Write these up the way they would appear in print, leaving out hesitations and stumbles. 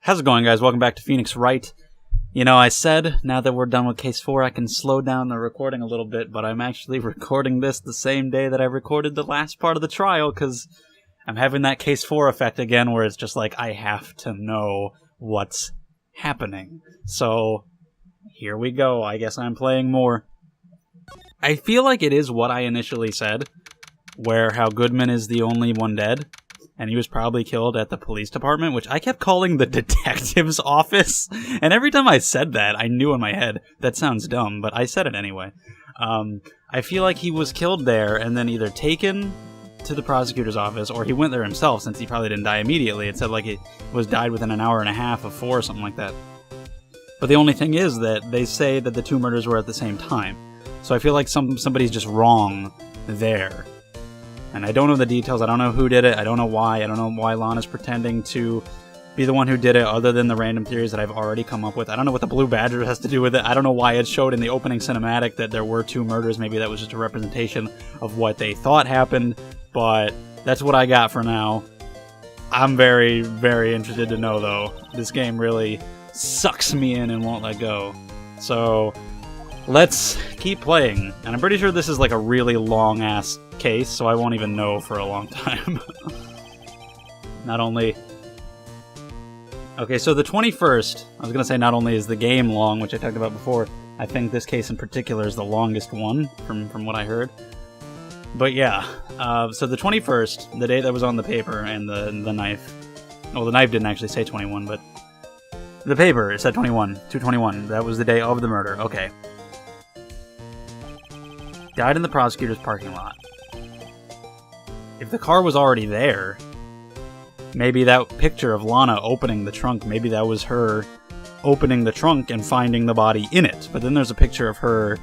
How's it going, guys? Welcome back to Phoenix Wright. You know, I said, now that we're done with Case 4, I can slow down the recording a little bit, but I'm actually recording this the same day that I recorded the last part of the trial, because I'm having that Case 4 effect again, where it's just like, I have to know what's happening. So, here we go. I guess I'm playing more. I feel like it is what I initially said, where how Goodman is the only one dead. And he was probably killed at the police department, which I kept calling the detective's office. And every time I said that, I knew in my head, that sounds dumb, but I said it anyway. I feel like he was killed there and then either taken to the prosecutor's office, or he went there himself, since he probably didn't die immediately. It said like he was died within an hour and a half of 4 or something like that. But the only thing is that they say that the two murders were at the same time. So I feel like somebody's just wrong there. And I don't know the details, I don't know who did it, I don't know why Lana's pretending to be the one who did it, other than the random theories that I've already come up with. I don't know what the Blue Badger has to do with it, I don't know why it showed in the opening cinematic that there were 2 murders, maybe that was just a representation of what they thought happened, but that's what I got for now. I'm very, very interested to know, though. This game really sucks me in and won't let go. So, let's keep playing. And I'm pretty sure this is like a really long-ass case, so I won't even know for a long time. Not only... Okay, so the 21st, I was going to say not only is the game long, which I talked about before, I think this case in particular is the longest one, from what I heard. But yeah, so the 21st, the day that was on the paper, and the knife... Well, the knife didn't actually say 21, but... The paper, it said 21, 2/21. That was the day of the murder, okay. Died in the prosecutor's parking lot. If the car was already there, maybe that picture of Lana opening the trunk, maybe that was her opening the trunk and finding the body in it. But then there's a picture of her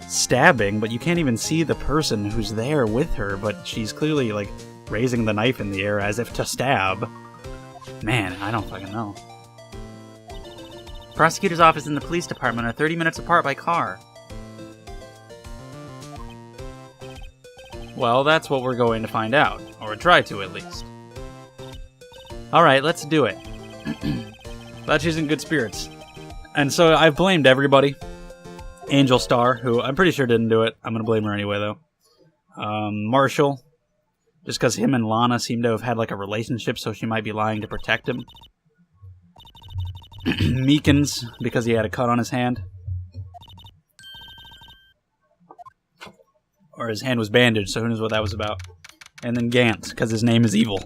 stabbing, but you can't even see the person who's there with her, but she's clearly, like, raising the knife in the air as if to stab. Man, I don't fucking know. Prosecutor's office and the police department are 30 minutes apart by car. Well, that's what we're going to find out. Or try to, at least. Alright, let's do it. Glad she's in good spirits. And so I've blamed everybody. Angel Star, who I'm pretty sure didn't do it. I'm going to blame her anyway, though. Marshall. Just because him and Lana seem to have had like a relationship, so she might be lying to protect him. Meekins, because he had a cut on his hand. Or his hand was bandaged, so who knows what that was about. And then Gant, because his name is evil.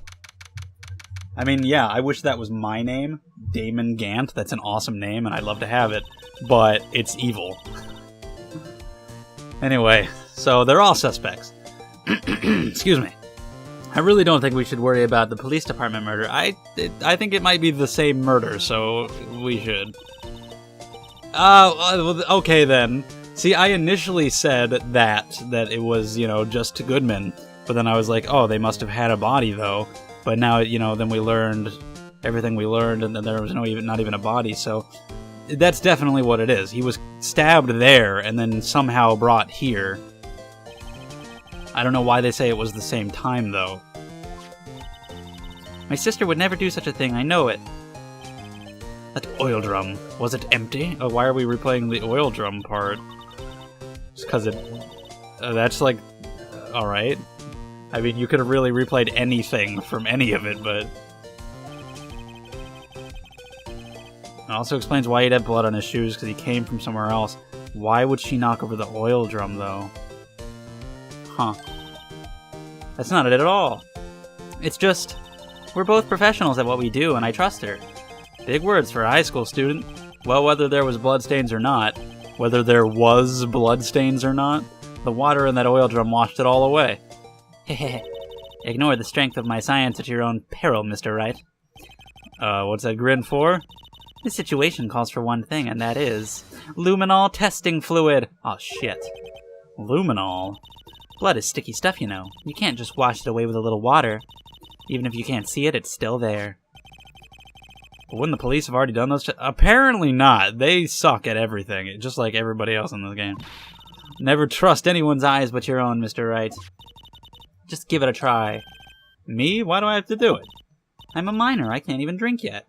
I mean, yeah, I wish that was my name, Damon Gant. That's an awesome name, and I'd love to have it. But it's evil. Anyway, so they're all suspects. Excuse me. I really don't think we should worry about the police department murder. I think it might be the same murder, so we should. Okay then. See, I initially said that it was, you know, just to Goodman, but then I was like, oh, they must have had a body, though. But now, you know, then we learned everything we learned, and then there was not even a body, so that's definitely what it is. He was stabbed there, and then somehow brought here. I don't know why they say it was the same time, though. My sister would never do such a thing, I know it. That oil drum, was it empty? Oh, why are we replaying the oil drum part? Just because it... that's like... alright. I mean, you could have really replayed anything from any of it, but... It also explains why he'd had blood on his shoes, because he came from somewhere else. Why would she knock over the oil drum, though? Huh. That's not it at all. It's just... we're both professionals at what we do, and I trust her. Big words for a high school student. Well, whether there was bloodstains or not... Whether there was bloodstains or not, the water in that oil drum washed it all away. Hehehe. Ignore the strength of my science at your own peril, Mr. Wright. What's that grin for? This situation calls for one thing, and that is... Luminol testing fluid! Oh, shit. Luminol? Blood is sticky stuff, you know. You can't just wash it away with a little water. Even if you can't see it, it's still there. But wouldn't the police have already done those? Apparently not. They suck at everything, just like everybody else in this game. Never trust anyone's eyes but your own, Mr. Wright. Just give it a try. Me? Why do I have to do it? I'm a minor. I can't even drink yet.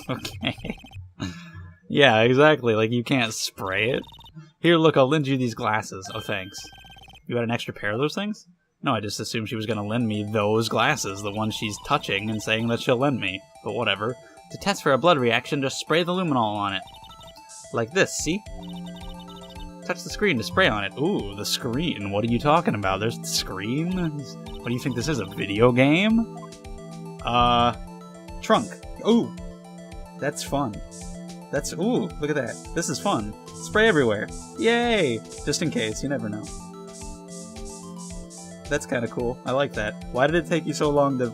Okay. Yeah, exactly. Like, you can't spray it. Here, look, I'll lend you these glasses. Oh, thanks. You had an extra pair of those things? No, I just assumed she was going to lend me those glasses, the ones she's touching and saying that she'll lend me. But whatever. To test for a blood reaction, just spray the luminol on it. Like this, see? Touch the screen to spray on it. Ooh, the screen. What are you talking about? There's the screen? What do you think this is, a video game? Trunk. Ooh, that's fun. Ooh, look at that. This is fun. Spray everywhere. Yay! Just in case, you never know. That's kind of cool. I like that. Why did it take you so long to...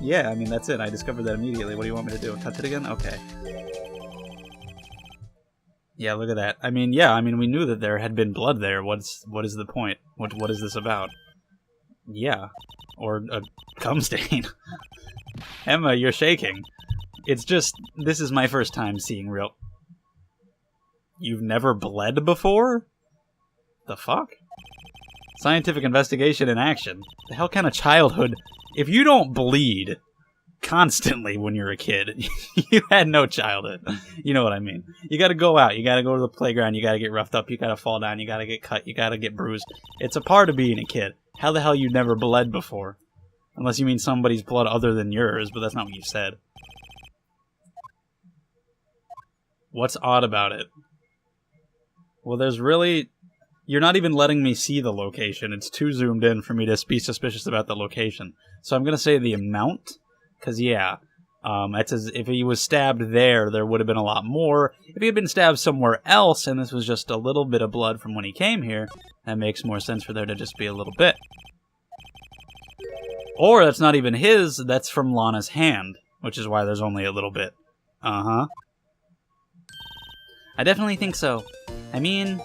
Yeah, I mean, that's it. I discovered that immediately. What do you want me to do? Touch it again? Okay. Yeah, look at that. I mean, yeah, we knew that there had been blood there. What is the point? What is this about? Yeah. Or a cum stain. Emma, you're shaking. It's just, this is my first time seeing real... You've never bled before? The fuck? Scientific investigation in action. The hell kind of childhood... If you don't bleed constantly when you're a kid, you had no childhood. You know what I mean. You gotta go out, you gotta go to the playground, you gotta get roughed up, you gotta fall down, you gotta get cut, you gotta get bruised. It's a part of being a kid. How the hell you never bled before? Unless you mean somebody's blood other than yours, but that's not what you said. What's odd about it? Well, there's really... You're not even letting me see the location. It's too zoomed in for me to be suspicious about the location. So I'm going to say the amount, because, yeah, it's as if he was stabbed there would have been a lot more. If he had been stabbed somewhere else, and this was just a little bit of blood from when he came here, that makes more sense for there to just be a little bit. Or that's not even his, that's from Lana's hand, which is why there's only a little bit. Uh-huh. I definitely think so. I mean...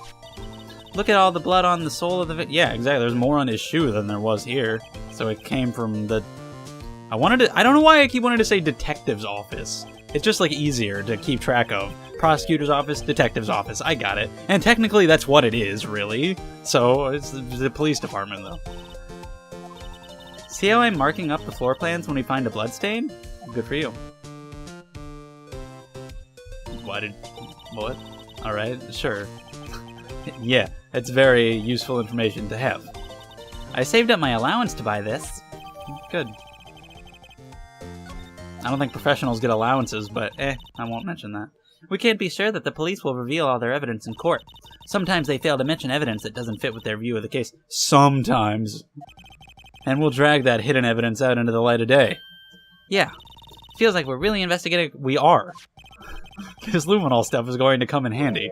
Look at all the blood on the sole of the... Yeah, exactly. There's more on his shoe than there was here. So it came from the... I don't know why I keep wanting to say detective's office. It's just, like, easier to keep track of. Prosecutor's office, detective's office. I got it. And technically that's what it is, really. So it's the police department, though. See how I'm marking up the floor plans when we find a bloodstain? Good for you. What? Alright, sure. Yeah, it's very useful information to have. I saved up my allowance to buy this. Good. I don't think professionals get allowances, but I won't mention that. We can't be sure that the police will reveal all their evidence in court. Sometimes they fail to mention evidence that doesn't fit with their view of the case. Sometimes. And we'll drag that hidden evidence out into the light of day. Yeah. Feels like we're really investigating. We are. This luminol stuff is going to come in handy.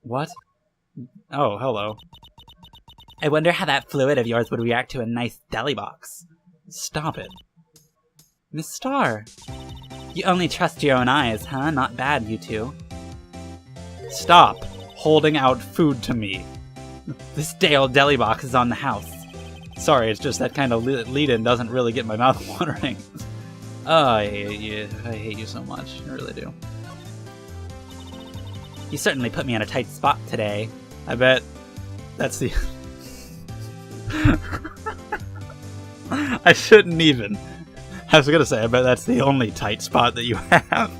What? Oh, hello. I wonder how that fluid of yours would react to a nice deli box. Stop it. Miss Starr. You only trust your own eyes, huh? Not bad, you two. Stop holding out food to me. This day old deli box is on the house. Sorry, it's just that kind of lead-in doesn't really get my mouth watering. Oh, I hate you so much. I really do. You certainly put me on a tight spot today. I bet that's the... I shouldn't even. I was gonna say, I bet that's the only tight spot that you have.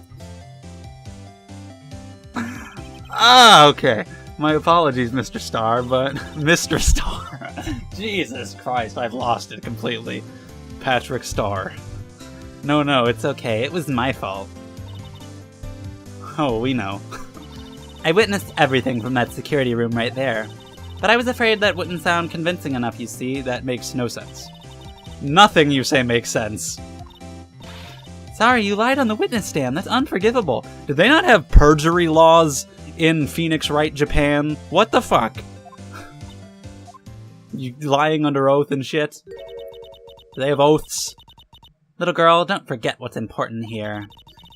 Ah, okay. My apologies, Mr. Starr, but... Mr. Starr. Jesus Christ, I've lost it completely. Patrick Starr. No, it's okay. It was my fault. Oh, we know. I witnessed everything from that security room right there. But I was afraid that wouldn't sound convincing enough, you see. That makes no sense. Nothing you say makes sense. Sorry, you lied on the witness stand. That's unforgivable. Did they not have perjury laws in Phoenix Wright, Japan? What the fuck? You lying under oath and shit? Do they have oaths? Little girl, don't forget what's important here.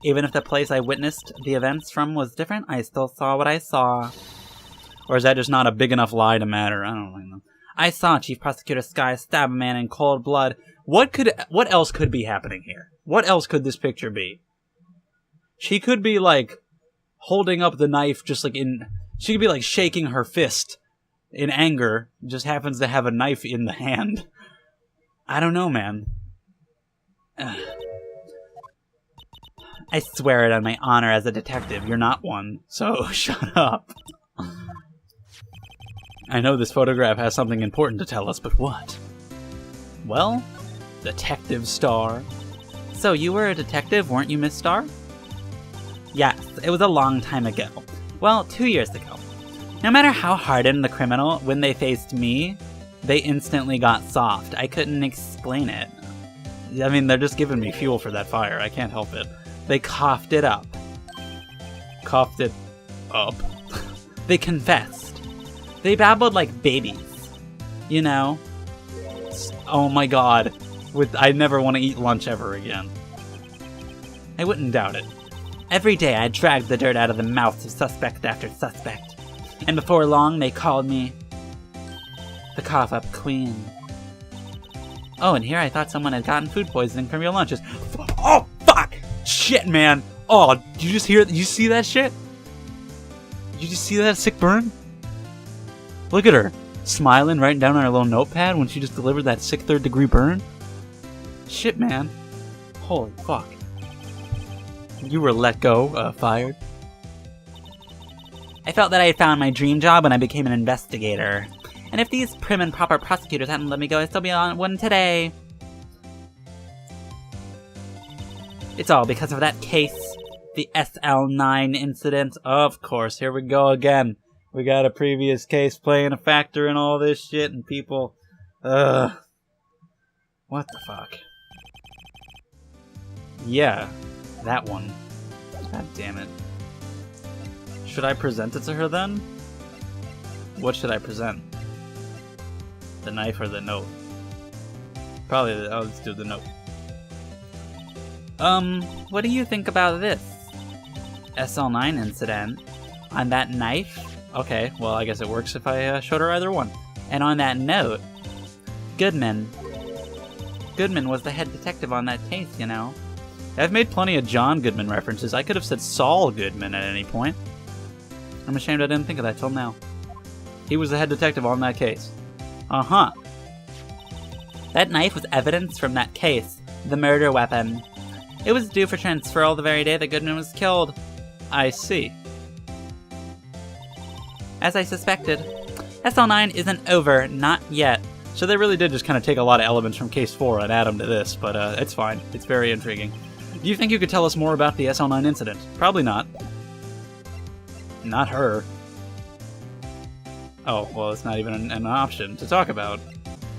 Even if the place I witnessed the events from was different, I still saw what I saw. Or is that just not a big enough lie to matter? I don't really know. I saw Chief Prosecutor Sky stab a man in cold blood. What else could be happening here? What else could this picture be? She could be, like, holding up the knife just like in... She could be, like, shaking her fist in anger. Just happens to have a knife in the hand. I don't know, man. I swear it on my honor as a detective, you're not one, so shut up. I know this photograph has something important to tell us, but what? Well, Detective Star. So you were a detective, weren't you, Miss Star? Yes, it was a long time ago. Well, 2 years ago. No matter how hardened the criminal, when they faced me, they instantly got soft. I couldn't explain it. I mean, they're just giving me fuel for that fire. I can't help it. They coughed it up. Coughed it up? They confessed. They babbled like babies. You know? Oh my god. I never want to eat lunch ever again. I wouldn't doubt it. Every day I dragged the dirt out of the mouths of suspect after suspect. And before long, they called me the cough-up queen. Oh, and here I thought someone had gotten food poisoning from your lunches. Oh, fuck! Shit, man! Oh, did you just hear? Did you see that shit? Did you just see that sick burn? Look at her, smiling, writing down on her little notepad when she just delivered that sick third-degree burn. Shit, man. Holy fuck. You were let go, fired. I felt that I had found my dream job when I became an investigator. And if these prim and proper prosecutors hadn't let me go, I'd still be on one today. It's all because of that case. The SL9 incident. Of course, here we go again. We got a previous case playing a factor in all this shit, and people... What the fuck? Yeah, that one. God damn it. Should I present it to her then? What should I present? The knife or the note? Probably let's do the note. What do you think about this? SL9 incident. On that knife? Okay, well I guess it works if I showed her either one. And on that note, Goodman. Goodman was the head detective on that case, you know. I've made plenty of John Goodman references. I could have said Saul Goodman at any point. I'm ashamed I didn't think of that till now. He was the head detective on that case. Uh-huh. That knife was evidence from that case. The murder weapon. It was due for transferal the very day that Goodman was killed. I see. As I suspected, SL9 isn't over, not yet. So they really did just kind of take a lot of elements from Case 4 and add them to this, but it's fine. It's very intriguing. Do you think you could tell us more about the SL9 incident? Probably not. Not her. Oh, well, it's not even an option to talk about.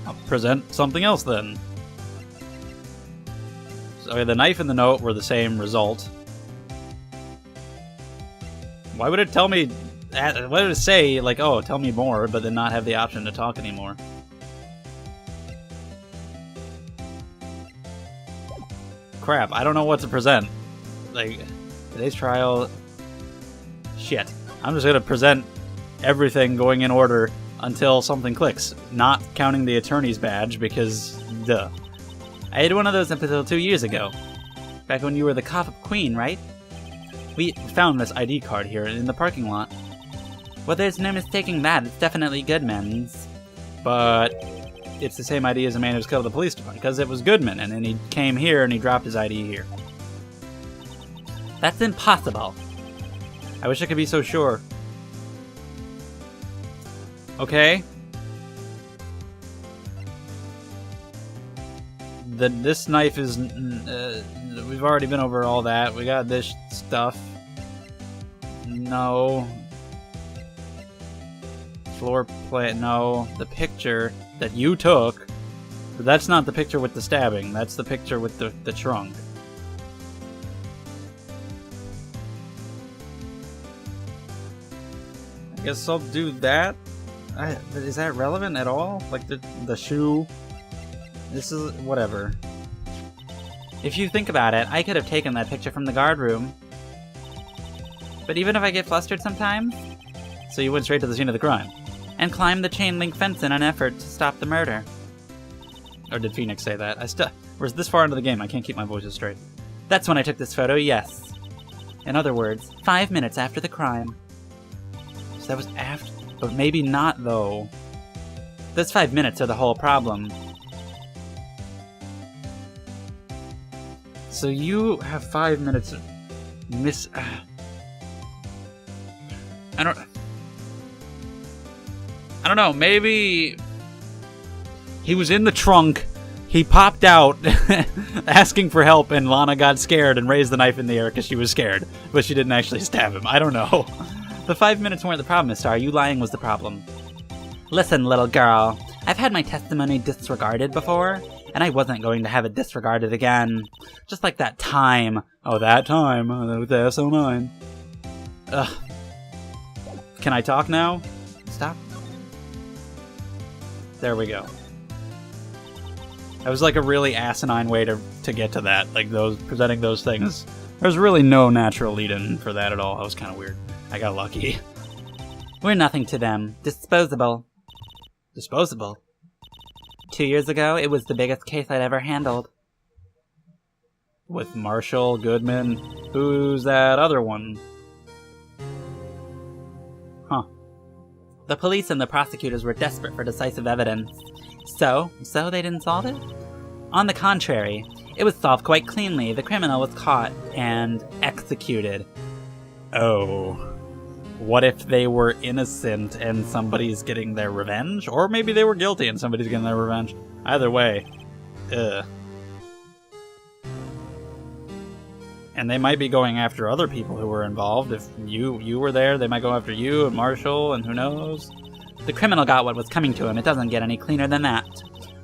I'll present something else then. So the knife and the note were the same result. Why would it tell me... Why would it say, like, oh, tell me more, but then not have the option to talk anymore? Crap, I don't know what to present. Like, today's trial... Shit. I'm just gonna present everything going in order until something clicks. Not counting the attorney's badge, because, duh. I had one of those up until 2 years ago. Back when you were the cough-up queen, right? We found this ID card here in the parking lot. Well, there's no mistaking that. It's definitely Goodman's. But it's the same ID as the man who was killed at the police department, because it was Goodman, and then he came here and he dropped his ID here. That's impossible. I wish I could be so sure. Okay. This knife is... we've already been over all that. We got this stuff. No. Floor plan. No. The picture that you took. But that's not the picture with the stabbing. That's the picture with the trunk. I guess I'll do that. Is that relevant at all? Like the shoe? This is... whatever. If you think about it, I could have taken that picture from the guard room. But even if I get flustered sometimes... So you went straight to the scene of the crime. And climbed the chain link fence in an effort to stop the murder. Or did Phoenix say that? We're this far into the game, I can't keep my voices straight. That's when I took this photo, yes. In other words, 5 minutes after the crime. So that was after... But maybe not, though. Those 5 minutes are the whole problem. So you have 5 minutes I don't know, maybe he was in the trunk, he popped out asking for help, and Lana got scared and raised the knife in the air because she was scared, but she didn't actually stab him. I don't know. The 5 minutes weren't the problem, Miss Starr. You lying was the problem. Listen, little girl, I've had my testimony disregarded before, and I wasn't going to have it disregarded again. Just like that time. Oh, that time with the SO9. Ugh. Can I talk now? Stop. There we go. That was like a really asinine way to get to that. Like presenting those things. There's really no natural lead-in for that at all. That was kind of weird. I got lucky. We're nothing to them. Disposable. Disposable? 2 years ago, it was the biggest case I'd ever handled. With Marshall, Goodman, who's that other one? Huh. The police and the prosecutors were desperate for decisive evidence. So they didn't solve it? On the contrary, it was solved quite cleanly. The criminal was caught and executed. Oh. What if they were innocent and somebody's getting their revenge? Or maybe they were guilty and somebody's getting their revenge. Either way. Ugh. And they might be going after other people who were involved. If you were there, they might go after you and Marshall and who knows. The criminal got what was coming to him. It doesn't get any cleaner than that.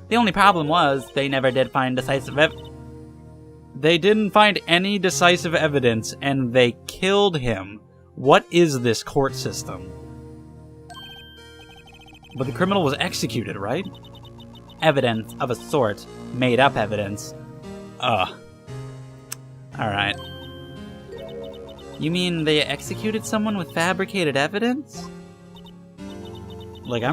The only problem was they never did find decisive evidence. They didn't find any decisive evidence and they killed him. What is this court system? But the criminal was executed, right? Evidence of a sort. Made up evidence. Alright. You mean they executed someone with fabricated evidence? Like, I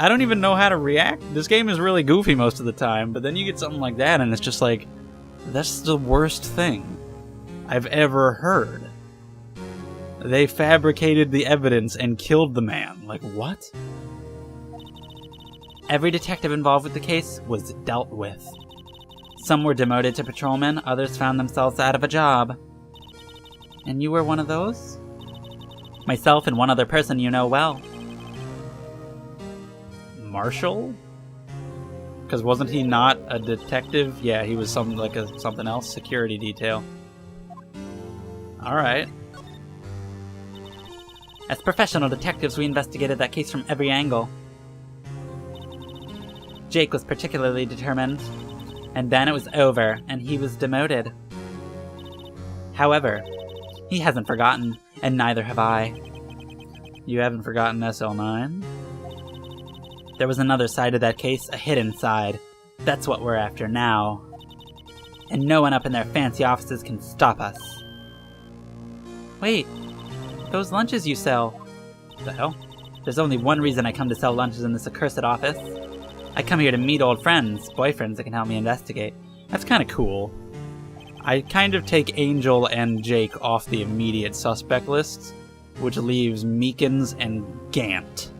don't even know how to react. This game is really goofy most of the time, but then you get something like that and it's just like, that's the worst thing I've ever heard. They fabricated the evidence and killed the man. Like, what? Every detective involved with the case was dealt with. Some were demoted to patrolmen, others found themselves out of a job. And you were one of those? Myself and one other person you know well. Marshall? Because wasn't he not a detective? Yeah, he was something else, security detail. Alright. As professional detectives, we investigated that case from every angle. Jake was particularly determined, and then it was over, and he was demoted. However, he hasn't forgotten, and neither have I. You haven't forgotten SL9? There was another side to that case, a hidden side. That's what we're after now. And no one up in their fancy offices can stop us. Wait, those lunches you sell. The hell? There's only one reason I come to sell lunches in this accursed office. I come here to meet old friends, boyfriends that can help me investigate. That's kind of cool. I kind of take Angel and Jake off the immediate suspect list, which leaves Meekins and Gant.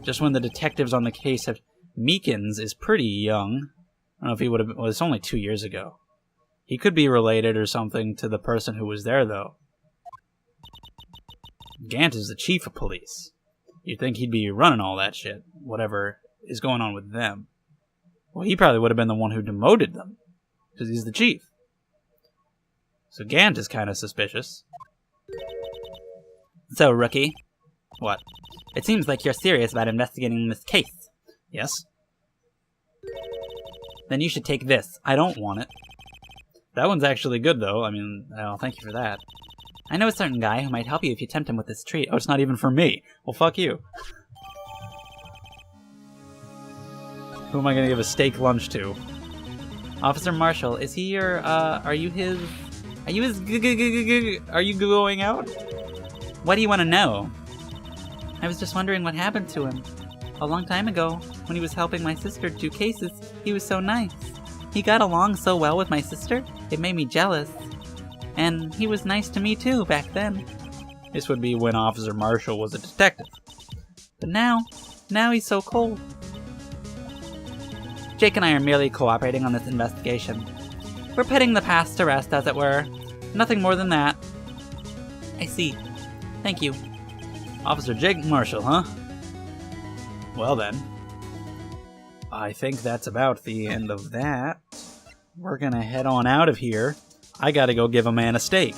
Just when the detectives on the case have... Meekins is pretty young. I don't know if he would have... Well, it's only 2 years ago. He could be related or something to the person who was there, though. Gant is the chief of police. You'd think he'd be running all that shit, whatever is going on with them. Well, he probably would have been the one who demoted them, because he's the chief. So Gant is kind of suspicious. So, rookie. What? It seems like you're serious about investigating this case. Yes? Then you should take this. I don't want it. That one's actually good, though. I mean, well, thank you for that. I know a certain guy who might help you if you tempt him with this treat. Oh, it's not even for me. Well, fuck you. Who am I gonna give a steak lunch to? Officer Marshall, is he your, are you going out? What do you want to know? I was just wondering what happened to him. A long time ago, when he was helping my sister do cases, he was so nice. He got along so well with my sister, it made me jealous. And he was nice to me too, back then. This would be when Officer Marshall was a detective. But now he's so cold. Jake and I are merely cooperating on this investigation. We're putting the past to rest, as it were. Nothing more than that. I see. Thank you. Officer Jake Marshall, huh? Well then. I think that's about the end of that. We're gonna head on out of here. I gotta go give a man a steak.